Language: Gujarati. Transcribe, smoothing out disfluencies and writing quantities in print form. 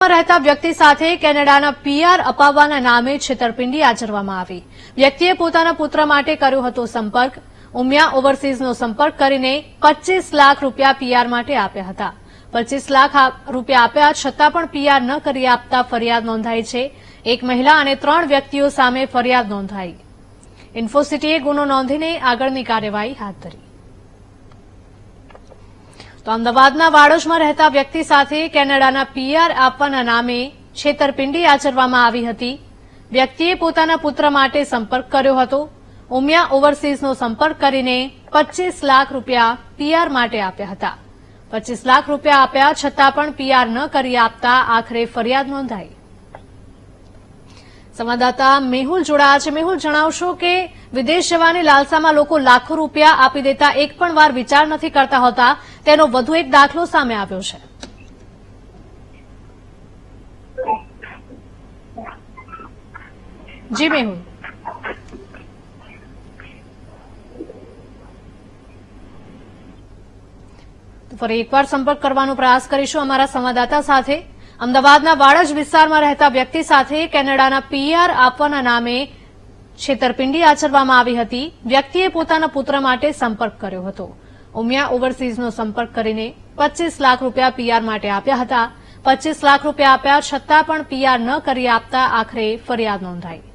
રહેતા વ્યક્તિ સાથે કેનેડાના પીઆર અપાવવાના નામે છેતરપિંડી આચરવામાં આવી। વ્યક્તિએ પોતાના પુત્ર માટે કર્યો હતો સંપર્ક। ઉમિયા ઓવરસીઝનો સંપર્ક કરીને 25 લાખ રૂપિયા પીઆર માટે આપ્યા હતા। 25 લાખ રૂપિયા આપ્યા છતાં પણ પીઆર ન કરી આપતા ફરિયાદ નોંધાઈ છે। એક મહિલા અને 3 વ્યક્તિઓ સામે ફરિયાદ નોંધાઈ। ઇન્ફોસિટીએ ગુનો નોંધીને આગળની કાર્યવાહી હાથ ધરી। તો અમદાવાદના વાડોશમાં રહેતા વ્યક્તિ સાથે કેનેડાના પીઆર આપવાના નામે છેતરપિંડી આચરવામાં આવી હતી। વ્યક્તિએ પોતાના પુત્ર માટે સંપર્ક કર્યો હતો। ઉમિયા ઓવરસીઝનો સંપર્ક કરીને 25 લાખ રૂપિયા પીઆર માટે આપ્યા હતા। 25 લાખ રૂપિયા આપ્યા છતાં પણ પીઆર ન કરી આપતા આખરે ફરિયાદ નોંધાઈ। સંવાદદાતા મેહુલ જોડાયા છે। મેહુલ, જણાવશો કે વિદેશ જવાની લાલસામાં લોકો લાખો રૂપિયા આપી દેતા એક પણ વાર વિચાર નથી કરતા હોતા, તેનો વધુ એક દાખલો સામે આવ્યો છે। જી મેહુલ, ફરી એકવાર સંપર્ક કરવાનો પ્રયાસ કરીશું અમારા સંવાદદાતા સાથે। અમદાવાદના વાડજ વિસ્તારમાં રહેતા વ્યક્તિ સાથે કેનેડાના પીઆર આપવાના નામે છેતરપિંડી આચરવામાં આવી હતી। વ્યક્તિએ પોતાના પુત્ર માટે સંપર્ક કર્યો હતો। ઉમિયા ઓવરસીઝનો સંપર્ક કરીને 25 લાખ રૂપિયા પીઆર માટે આપ્યા હતા। 25 લાખ રૂપિયા આપ્યા છતાં પણ પીઆર ન કરી આપતા આખરે ફરિયાદ નોંધાઈ।